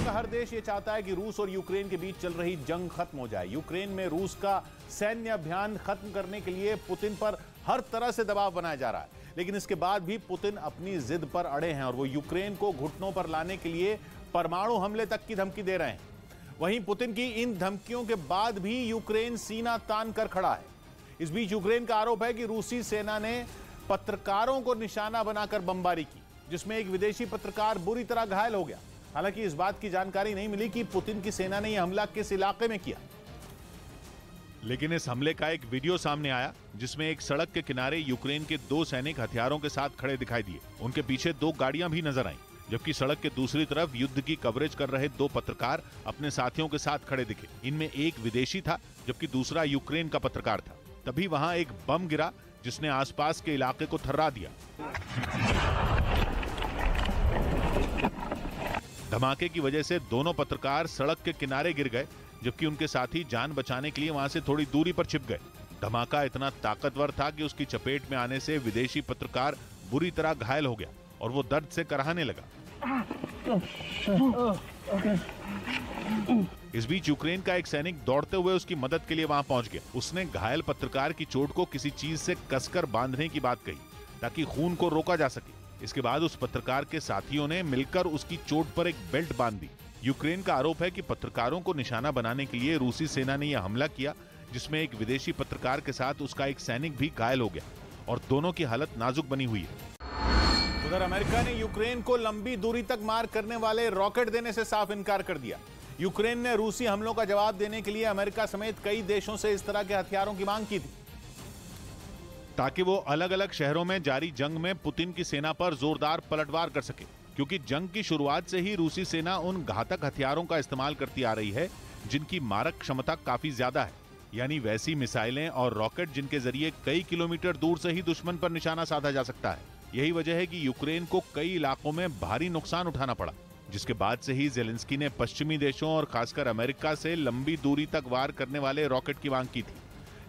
का हर देश ये चाहता है कि रूस और यूक्रेन के बीच चल रही जंग खत्म हो जाए। यूक्रेन में रूस का सैन्य अभियान खत्म करने के लिए पुतिन पर हर तरह से दबाव बनाया जा रहा है, लेकिन इसके बाद भी पुतिन अपनी जिद पर अड़े हैं और वो यूक्रेन को घुटनों पर लाने के लिए परमाणु हमले तक की धमकी दे रहे हैं। वहीं पुतिन की इन धमकियों के बाद भी यूक्रेन सीना तान कर खड़ा है। इस बीच यूक्रेन का आरोप है कि रूसी सेना ने पत्रकारों को निशाना बनाकर बमबारी की, जिसमें एक विदेशी पत्रकार बुरी तरह घायल हो गया। हालांकि इस बात की जानकारी नहीं मिली कि पुतिन की सेना ने यह हमला किस इलाके में किया। लेकिन इस हमले का एक वीडियो सामने आया जिसमें एक सड़क के किनारे यूक्रेन के 2 सैनिक हथियारों के साथ खड़े दिखाई दिए। उनके पीछे 2 गाड़ियां भी नजर आईं, जबकि सड़क के दूसरी तरफ युद्ध की कवरेज कर रहे 2 पत्रकार अपने साथियों के साथ खड़े दिखे। इनमें एक विदेशी था जबकि दूसरा यूक्रेन का पत्रकार था। तभी वहां एक बम गिरा जिसने आसपास के इलाके को थर्रा दिया। धमाके की वजह से दोनों पत्रकार सड़क के किनारे गिर गए, जबकि उनके साथी जान बचाने के लिए वहां से थोड़ी दूरी पर छिप गए। धमाका इतना ताकतवर था कि उसकी चपेट में आने से विदेशी पत्रकार बुरी तरह घायल हो गया और वो दर्द से कराहने लगा। इस बीच यूक्रेन का एक सैनिक दौड़ते हुए उसकी मदद के लिए वहां पहुंच गया। उसने घायल पत्रकार की चोट को किसी चीज से कसकर बांधने की बात कही ताकि खून को रोका जा सके। इसके बाद उस पत्रकार के साथियों ने मिलकर उसकी चोट पर एक बेल्ट बांध दी। यूक्रेन का आरोप है कि पत्रकारों को निशाना बनाने के लिए रूसी सेना ने यह हमला किया, जिसमें एक विदेशी पत्रकार के साथ उसका एक सैनिक भी घायल हो गया और दोनों की हालत नाजुक बनी हुई है। उधर अमेरिका ने यूक्रेन को लंबी दूरी तक मार करने वाले रॉकेट देने से साफ इनकार कर दिया। यूक्रेन ने रूसी हमलों का जवाब देने के लिए अमेरिका समेत कई देशों से इस तरह के हथियारों की मांग की थी, ताकि वो अलग अलग शहरों में जारी जंग में पुतिन की सेना पर जोरदार पलटवार कर सके। क्योंकि जंग की शुरुआत से ही रूसी सेना उन घातक हथियारों का इस्तेमाल करती आ रही है जिनकी मारक क्षमता काफी ज्यादा है, यानी वैसी मिसाइलें और रॉकेट जिनके जरिए कई किलोमीटर दूर से ही दुश्मन पर निशाना साधा जा सकता है। यही वजह है कि यूक्रेन को कई इलाकों में भारी नुकसान उठाना पड़ा, जिसके बाद से ही ज़ेलेंस्की ने पश्चिमी देशों और खासकर अमेरिका से लंबी दूरी तक वार करने वाले रॉकेट की मांग की थी।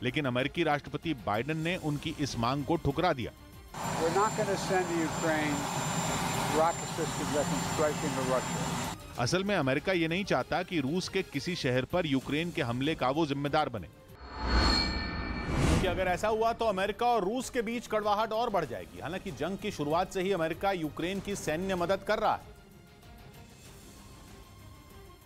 लेकिन अमेरिकी राष्ट्रपति बाइडेन ने उनकी इस मांग को ठुकरा दिया। असल में अमेरिका ये नहीं चाहता कि रूस के किसी शहर पर यूक्रेन के हमले का वो जिम्मेदार बने, क्योंकि अगर ऐसा हुआ तो अमेरिका और रूस के बीच कड़वाहट और बढ़ जाएगी। हालांकि जंग की शुरुआत से ही अमेरिका यूक्रेन की सैन्य मदद कर रहा है,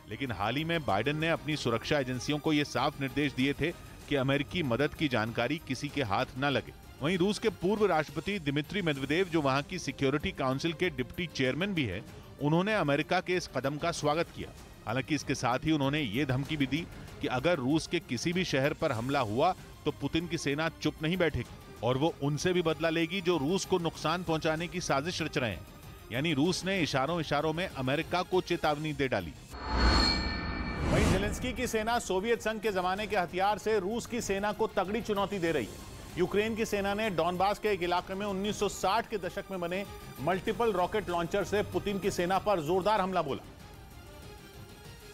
लेकिन हाल ही में बाइडेन ने अपनी सुरक्षा एजेंसियों को यह साफ निर्देश दिए थे कि अमेरिकी मदद की जानकारी किसी के हाथ न लगे। वहीं रूस के पूर्व राष्ट्रपति दिमित्री मेदवेदेव, जो वहां की सिक्योरिटी काउंसिल के डिप्टी चेयरमैन भी हैं, उन्होंने अमेरिका के इस कदम का स्वागत किया। हालांकि इसके साथ ही उन्होंने ये धमकी भी दी कि अगर रूस के किसी भी शहर पर हमला हुआ तो पुतिन की सेना चुप नहीं बैठेगी और वो उनसे भी बदला लेगी जो रूस को नुकसान पहुंचाने की साजिश रच रहे हैं। यानी रूस ने इशारों में अमेरिका को चेतावनी दे डाली। वहीं ज़ेलेंस्की की सेना सोवियत संघ के जमाने के हथियार से रूस की सेना को तगड़ी चुनौती दे रही है। यूक्रेन की सेना ने डॉनबास के एक इलाके में 1960 के दशक में बने मल्टीपल रॉकेट लॉन्चर से पुतिन की सेना पर जोरदार हमला बोला।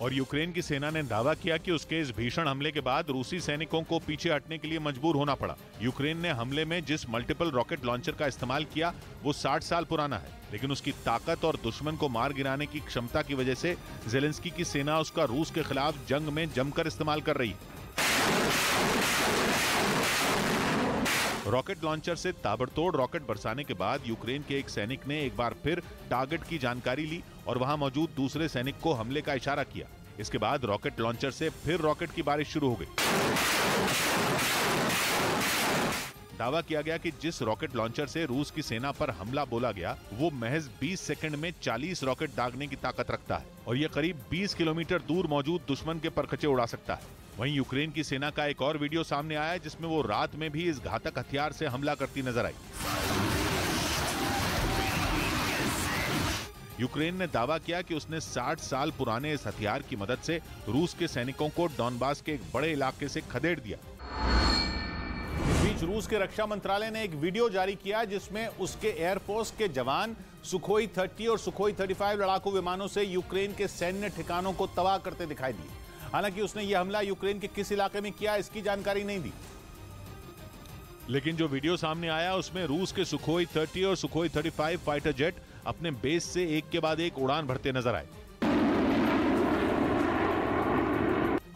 और यूक्रेन की सेना ने दावा किया कि उसके इस भीषण हमले के बाद रूसी सैनिकों को पीछे हटने के लिए मजबूर होना पड़ा। यूक्रेन ने हमले में जिस मल्टीपल रॉकेट लॉन्चर का इस्तेमाल किया वो 60 साल पुराना है, लेकिन उसकी ताकत और दुश्मन को मार गिराने की क्षमता की वजह से ज़ेलेंस्की की सेना उसका रूस के खिलाफ जंग में जमकर इस्तेमाल कर रही है। रॉकेट लॉन्चर से ताबड़तोड़ रॉकेट बरसाने के बाद यूक्रेन के एक सैनिक ने एक बार फिर टारगेट की जानकारी ली और वहां मौजूद दूसरे सैनिक को हमले का इशारा किया। इसके बाद रॉकेट लॉन्चर से फिर रॉकेट की बारिश शुरू हो गई। दावा किया गया कि जिस रॉकेट लॉन्चर से रूस की सेना पर हमला बोला गया वो महज 20 सेकंड में 40 रॉकेट दागने की ताकत रखता है और ये करीब 20 किलोमीटर दूर मौजूद दुश्मन के परखचे उड़ा सकता है। वहीं यूक्रेन की सेना का एक और वीडियो सामने आया जिसमें वो रात में भी इस घातक हथियार से हमला करती नजर आई। यूक्रेन ने दावा किया कि उसने 60 साल पुराने इस हथियार की मदद से रूस के सैनिकों को डॉनबास के एक बड़े इलाके से खदेड़ दिया। इस बीच रूस के रक्षा मंत्रालय ने एक वीडियो जारी किया जिसमें उसके एयरफोर्स के जवान सुखोई 30 और सुखोई 35 लड़ाकू विमानों से यूक्रेन के सैन्य ठिकानों को तबाह करते दिखाई दिए। हालांकि उसने यह हमला यूक्रेन के किस इलाके में किया इसकी जानकारी नहीं दी। लेकिन जो वीडियो सामने आया उसमें रूस के सुखोई 30 और सुखोई 35 फाइटर जेट अपने बेस से एक के बाद एक उड़ान भरते नजर आए।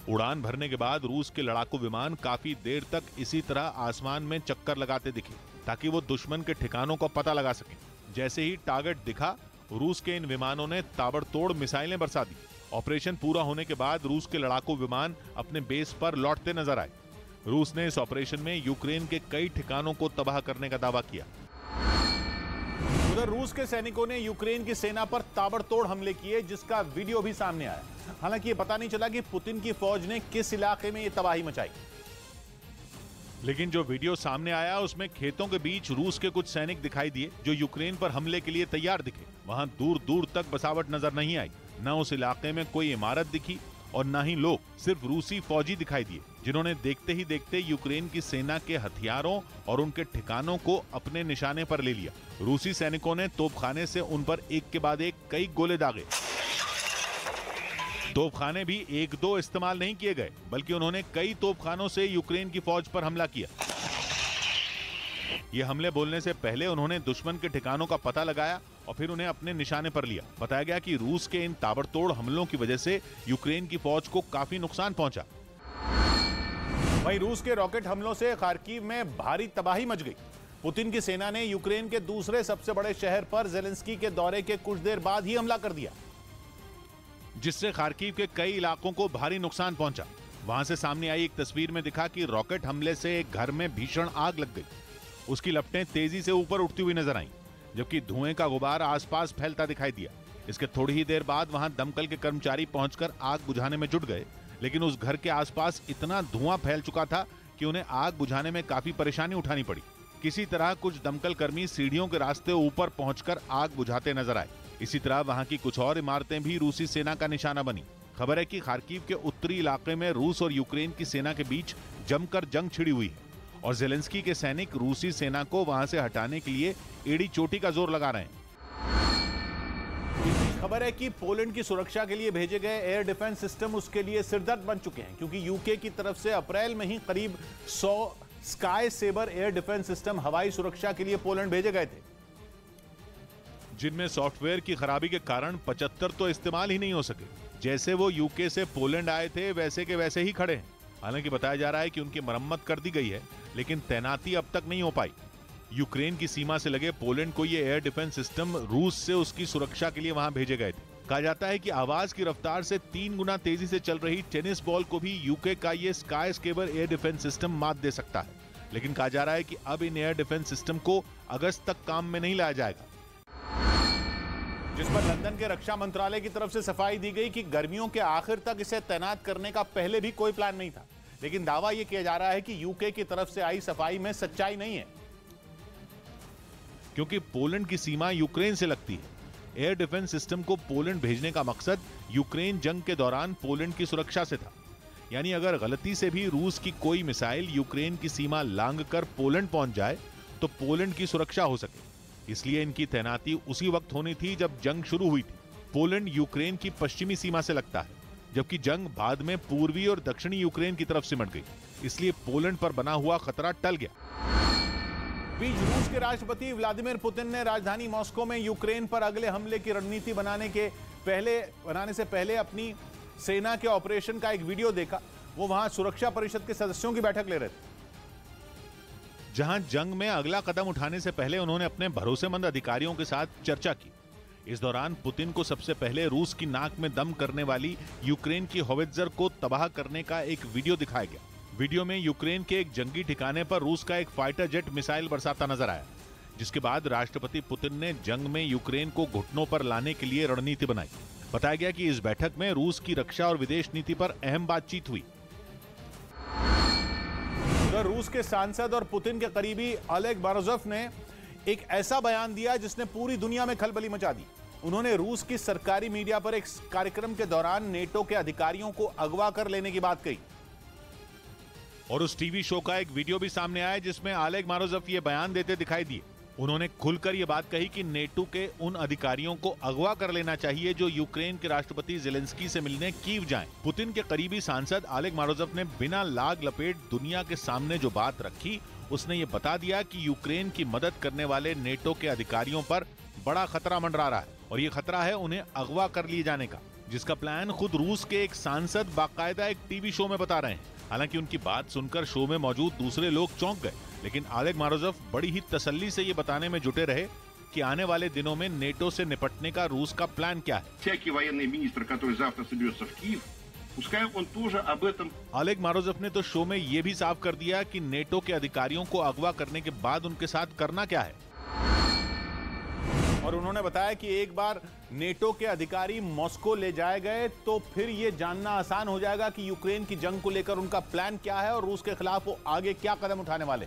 उड़ान भरने के बाद रूस के लड़ाकू विमान काफी देर तक इसी तरह आसमान में चक्कर लगाते दिखे ताकि वो दुश्मन के ठिकानों का पता लगा सकें। जैसे ही टारगेट दिखा, रूस के इन विमानों ने ताबड़तोड़ मिसाइलें बरसा दी। ऑपरेशन पूरा होने के बाद रूस के लड़ाकू विमान अपने बेस पर लौटते नजर आए। रूस ने इस ऑपरेशन में यूक्रेन के कई ठिकानों को तबाह करने का दावा किया। उधर रूस के सैनिकों ने यूक्रेन की सेना पर ताबड़तोड़ हमले किए, जिसका वीडियो भी सामने आया। हालांकि ये पता नहीं चला कि पुतिन की फौज ने किस इलाके में ये तबाही मचाई। लेकिन जो वीडियो सामने आया उसमें खेतों के बीच रूस के कुछ सैनिक दिखाई दिए जो यूक्रेन पर हमले के लिए तैयार दिखे। वहां दूर दूर तक बसावट नजर नहीं आई। न उस इलाके में कोई इमारत दिखी और न ही लोग, सिर्फ रूसी फौजी दिखाई दिए जिन्होंने देखते ही देखते यूक्रेन की सेना के हथियारों और उनके ठिकानों को अपने निशाने पर ले लिया। रूसी सैनिकों ने तोपखाने से उन पर एक के बाद एक कई गोले दागे। तोपखाने भी एक दो इस्तेमाल नहीं किए गए, बल्कि उन्होंने कई तोपखानों से यूक्रेन की फौज पर हमला किया। ये हमले बोलने से पहले उन्होंने दुश्मन के ठिकानों का पता लगाया और फिर उन्हें अपने निशाने पर लिया। बताया गया कि रूस के इन ताबड़तोड़ हमलों की वजह से यूक्रेन की फौज को काफी नुकसान पहुंचा। वहीं रूस के रॉकेट हमलों से खार्किव में भारी तबाही मच गई। पुतिन की सेना ने यूक्रेन के दूसरे सबसे बड़े शहर पर जेलेंस्की के दौरे के कुछ देर बाद ही हमला कर दिया, जिससे खार्किव के कई इलाकों को भारी नुकसान पहुंचा। वहां से सामने आई एक तस्वीर में दिखा कि रॉकेट हमले से एक घर में भीषण आग लग गई। उसकी लपटें तेजी से ऊपर उठती हुई नजर आईं, जबकि धुएं का गुबार आसपास फैलता दिखाई दिया। इसके थोड़ी ही देर बाद वहां दमकल के कर्मचारी पहुंचकर आग बुझाने में जुट गए, लेकिन उस घर के आसपास इतना धुआं फैल चुका था कि उन्हें आग बुझाने में काफी परेशानी उठानी पड़ी। किसी तरह कुछ दमकल कर्मी सीढ़ियों के रास्ते ऊपर पहुंचकर आग बुझाते नजर आए। इसी तरह वहां की कुछ और इमारतें भी रूसी सेना का निशाना बनी। खबर है कि खार्किव के उत्तरी इलाके में रूस और यूक्रेन की सेना के बीच जमकर जंग छिड़ी हुई है और जेलेंस्की के सैनिक रूसी सेना को वहां से हटाने के लिए एड़ी चोटी का जोर लगा रहे हैं। खबर है कि पोलैंड की सुरक्षा के लिए भेजे गए एयर डिफेंस सिस्टम उसके लिए सिरदर्द बन चुके हैं, क्योंकि यूके की तरफ से अप्रैल में ही करीब 100 Sky Sabre air defence system हवाई सुरक्षा के लिए पोलैंड भेजे गए थे, जिनमें सॉफ्टवेयर की खराबी के कारण 75 तो इस्तेमाल ही नहीं हो सके। जैसे वो यूके से पोलैंड आए थे वैसे के वैसे ही खड़े हैं। हालांकि बताया जा रहा है कि उनकी मरम्मत कर दी गई है, लेकिन तैनाती अब तक नहीं हो पाई। यूक्रेन की सीमा से लगे पोलैंड को ये एयर डिफेंस सिस्टम रूस से उसकी सुरक्षा के लिए वहां भेजे गए थे। कहा जाता है कि आवाज की रफ्तार से 3 गुना तेजी से चल रही टेनिस बॉल को भी यूके का ये स्काई स्केबर एयर डिफेंस सिस्टम मात दे सकता है। लेकिन कहा जा रहा है कि अब इन एयर डिफेंस सिस्टम को अगस्त तक काम में नहीं लाया जाएगा, जिस पर लंदन के रक्षा मंत्रालय की तरफ से सफाई दी गई कि गर्मियों के आखिर तक इसे तैनात करने का पहले भी कोई प्लान नहीं था। लेकिन दावा यह किया जा रहा है कि यूके की तरफ से आई सफाई में सच्चाई नहीं है, क्योंकि पोलैंड की सीमा यूक्रेन से लगती है। एयर डिफेंस सिस्टम को पोलैंड भेजने का मकसद यूक्रेन जंग के दौरान पोलैंड की सुरक्षा से था। यानी अगर गलती से भी रूस की कोई मिसाइल यूक्रेन की सीमा लांघकर पोलैंड पहुंच जाए तो पोलैंड की सुरक्षा हो सके। इसलिए इनकी तैनाती उसी वक्त होनी थी जब जंग शुरू हुई थी। पोलैंड यूक्रेन की पश्चिमी सीमा से लगता है, जबकि जंग बाद में पूर्वी और दक्षिणी यूक्रेन की तरफ सिमट गई। इसलिए पोलैंड पर बना हुआ खतरा टल गया। बीच रूस के राष्ट्रपति व्लादिमीर पुतिन ने राजधानी मॉस्को में यूक्रेन पर अगले हमले की रणनीति बनाने से पहले अपनी सेना के ऑपरेशन का एक वीडियो देखा। वो वहां सुरक्षा परिषद के सदस्यों की बैठक ले रहे थे, जहां जंग में अगला कदम उठाने से पहले उन्होंने अपने भरोसेमंद अधिकारियों के साथ चर्चा की। इस दौरान पुतिन को सबसे पहले रूस की नाक में दम करने वाली यूक्रेन की होवित्जर को तबाह करने का एक वीडियो दिखाया गया। वीडियो में यूक्रेन के एक जंगी ठिकाने पर रूस का एक फाइटर जेट मिसाइल बरसाता नजर आया, जिसके बाद राष्ट्रपति पुतिन ने जंग में यूक्रेन को घुटनों पर लाने के लिए रणनीति बनाई। बताया गया कि इस बैठक में रूस की रक्षा और विदेश नीति पर अहम बातचीत हुई। उधर रूस के सांसद और पुतिन के करीबी ओलेग मोरोजोव ने एक ऐसा बयान दिया जिसने पूरी दुनिया में खलबली मचा दी। उन्होंने रूस की सरकारी मीडिया पर एक कार्यक्रम के दौरान नेटो के अधिकारियों को अगवा कर लेने की बात कही। और उस टीवी शो का एक वीडियो भी सामने आया जिसमें ओलेग मोरोजोव ये बयान देते दिखाई दिए। उन्होंने खुलकर ये बात कही कि नेटो के उन अधिकारियों को अगवा कर लेना चाहिए जो यूक्रेन के राष्ट्रपति जेलेंस्की से मिलने कीव जाएं। पुतिन के करीबी सांसद ओलेग मोरोजोव ने बिना लाग लपेट दुनिया के सामने जो बात रखी, उसने ये बता दिया कि यूक्रेन की मदद करने वाले नेटो के अधिकारियों पर बड़ा खतरा मंडरा रहा है और ये खतरा है उन्हें अगवा कर लिए जाने का, जिसका प्लान खुद रूस के एक सांसद बाकायदा एक टीवी शो में बता रहे हैं। हालांकि उनकी बात सुनकर शो में मौजूद दूसरे लोग चौंक गए, लेकिन ओलेग मोरोजोव बड़ी ही तसल्ली से ये बताने में जुटे रहे कि आने वाले दिनों में नेटो से निपटने का रूस का प्लान क्या है। ओलेग मोरोजोव ने तो शो में ये भी साफ कर दिया कि नेटो के अधिकारियों को अगवा करने के बाद उनके साथ करना क्या है। और उन्होंने बताया कि एक बार नेटो के अधिकारी मॉस्को ले जाए गए तो फिर ये जानना आसान हो जाएगा कि यूक्रेन की जंग को लेकर उनका प्लान क्या है और रूस के खिलाफ वो आगे क्या कदम उठाने वाले।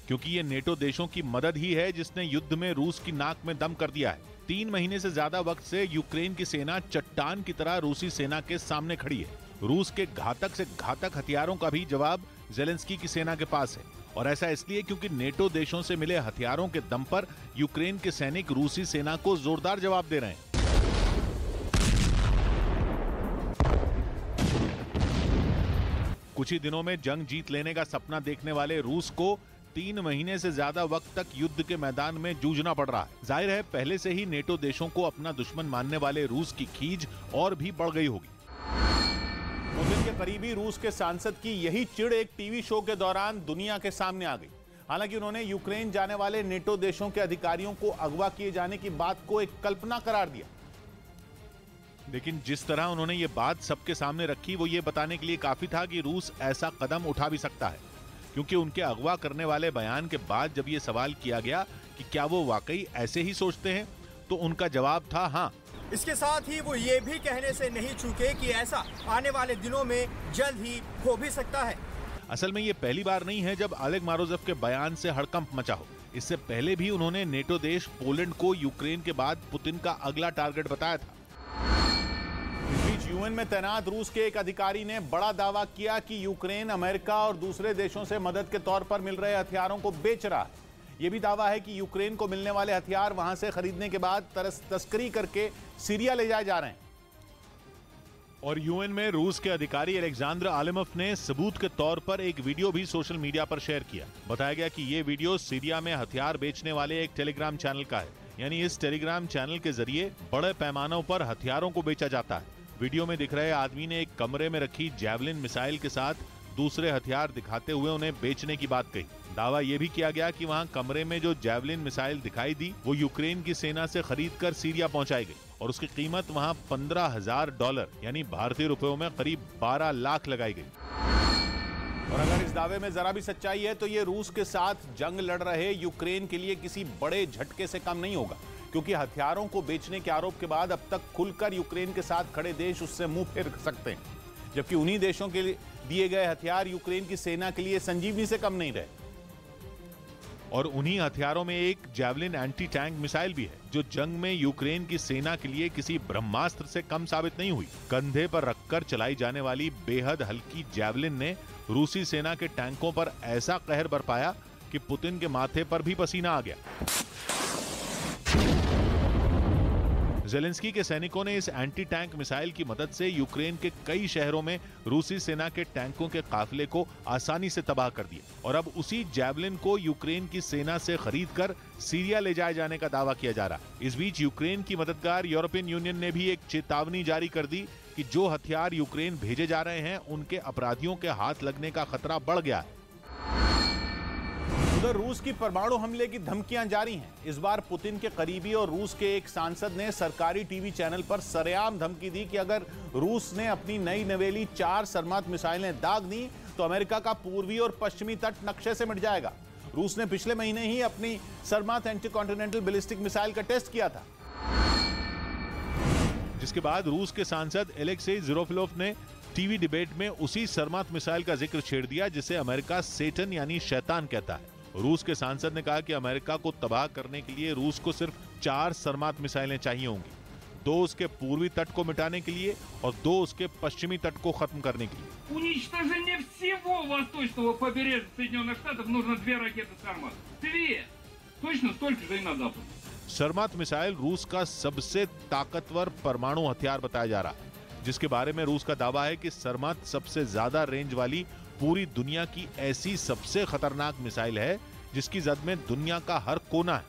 क्योंकि ये नेटो देशों की मदद ही है जिसने युद्ध में रूस की नाक में दम कर दिया है। 3 महीने से ज्यादा वक्त से यूक्रेन की सेना चट्टान की तरह रूसी सेना के सामने खड़ी है। रूस के घातक से घातक हथियारों का भी जवाब जेलेंस्की की सेना के पास है, और ऐसा इसलिए क्योंकि नेटो देशों से मिले हथियारों के दम पर यूक्रेन के सैनिक रूसी सेना को जोरदार जवाब दे रहे हैं। कुछ ही दिनों में जंग जीत लेने का सपना देखने वाले रूस को 3 महीने से ज्यादा वक्त तक युद्ध के मैदान में जूझना पड़ रहा है। जाहिर है पहले से ही नेटो देशों को अपना दुश्मन मानने वाले रूस की खींच और भी बढ़ गई होगी। पुतिन के करीबी रूस के सांसद की यही चिढ़ एक टीवी शो के दौरान दुनिया के सामने आ गई। हालांकि उन्होंने यूक्रेन जाने वाले नेटो देशों के अधिकारियों को अगवा किए जाने की बात को एक कल्पना करार दिया। लेकिन जिस तरह उन्होंने ये बात सबके सामने रखी वो ये बताने के लिए काफी था कि रूस ऐसा कदम उठा भी सकता है। क्योंकि उनके अगवा करने वाले बयान के बाद जब ये सवाल किया गया कि क्या वो वाकई ऐसे ही सोचते हैं, तो उनका जवाब था हाँ। इसके साथ ही वो ये भी कहने से नहीं चूके कि ऐसा आने वाले दिनों में जल्द ही हो भी सकता है। असल में ये पहली बार नहीं है जब ओलेग मोरोजोव के बयान से हड़कंप मचा हो। इससे पहले भी उन्होंने नेटो देश पोलैंड को यूक्रेन के बाद पुतिन का अगला टारगेट बताया था। इस बीच यूएन में तैनात रूस के एक अधिकारी ने बड़ा दावा किया कि यूक्रेन अमेरिका और दूसरे देशों से मदद के तौर पर मिल रहे हथियारों को बेच रहा है। यह भी दावा है कि यूक्रेन को मिलने वाले हथियार वहां से खरीदने के बाद तस्करी करके सीरिया ले जाए जा रहे हैं। और यूएन में रूस के अधिकारी अलेक्जेंडर आलिमोव ने सबूत के तौर पर एक वीडियो भी सोशल मीडिया पर शेयर किया। बताया गया कि ये वीडियो सीरिया में हथियार बेचने वाले एक टेलीग्राम चैनल का है। यानी इस टेलीग्राम चैनल के जरिए बड़े पैमानों पर हथियारों को बेचा जाता है। वीडियो में दिख रहे आदमी ने एक कमरे में रखी जैवलिन मिसाइल के साथ दूसरे हथियार दिखाते हुए उन्हें बेचने की बात कही। दावा यह भी किया गया कि वहां कमरे में जो जैवलिन मिसाइल दिखाई दी वो यूक्रेन की सेना से खरीदकर सीरिया पहुंचाई गई और उसकी कीमत वहां $15,000 यानी भारतीय रुपयों में करीब 12 लाख लगाई गई। और अगर इस दावे में जरा भी सच्चाई है तो ये रूस के साथ जंग लड़ रहे यूक्रेन के लिए किसी बड़े झटके से कम नहीं होगा, क्योंकि हथियारों को बेचने के आरोप के बाद अब तक खुलकर यूक्रेन के साथ खड़े देश उससे मुंह फेर सकते हैं, जबकि उन्हीं देशों के दिए गए हथियार यूक्रेन की सेना के लिए संजीवनी से कम नहीं रहे। और उन्हीं हथियारों में एक जैवलिन एंटी टैंक मिसाइल भी है जो जंग में यूक्रेन की सेना के लिए किसी ब्रह्मास्त्र से कम साबित नहीं हुई। कंधे पर रखकर चलाई जाने वाली बेहद हल्की जैवलिन ने रूसी सेना के टैंकों पर ऐसा कहर बरपाया कि पुतिन के माथे पर भी पसीना आ गया। जेलेंस्की के सैनिकों ने इस एंटी टैंक मिसाइल की मदद से यूक्रेन के कई शहरों में रूसी सेना के टैंकों के काफिले को आसानी से तबाह कर दिया और अब उसी जैवलिन को यूक्रेन की सेना से खरीदकर सीरिया ले जाए जाने का दावा किया जा रहा है। इस बीच यूक्रेन की मददगार यूरोपियन यूनियन ने भी एक चेतावनी जारी कर दी कि जो हथियार यूक्रेन भेजे जा रहे हैं उनके अपराधियों के हाथ लगने का खतरा बढ़ गया है। उधर रूस की परमाणु हमले की धमकियां जारी हैं। इस बार पुतिन के करीबी और रूस के एक सांसद ने सरकारी टीवी चैनल पर सरेआम धमकी दी कि अगर रूस ने अपनी नई नवेली 4 सरमत मिसाइलें दाग दी तो अमेरिका का पूर्वी और पश्चिमी तट नक्शे से मिट जाएगा। रूस ने पिछले महीने ही अपनी सरमत एंटी-कॉन्टिनेंटल बैलिस्टिक मिसाइल का टेस्ट किया था, जिसके बाद रूस के सांसद एलेक्सेई ज़िरोफिलोव ने टीवी डिबेट में उसी सरमत मिसाइल का जिक्र छेड़ दिया जिसे अमेरिका सेटन यानी शैतान कहता है। रूस के सांसद ने कहा कि अमेरिका को तबाह करने के लिए रूस को सिर्फ 4 सरमत मिसाइलें चाहिए होंगी, 2 उसके पूर्वी तट को मिटाने के लिए और 2 उसके पश्चिमी तट को खत्म करने के लिए। Уничтожение всего восточного побережья Соединенных Штатов нужно 2 ракеты «Сармат». 2. Точно столько же и на запад. सरमत मिसाइल रूस का सबसे ताकतवर परमाणु हथियार बताया जा रहा है, जिसके बारे में रूस का दावा है कि सरमत सबसे ज्यादा रेंज वाली पूरी दुनिया की ऐसी सबसे खतरनाक मिसाइल है जिसकी जद में दुनिया का हर कोना है।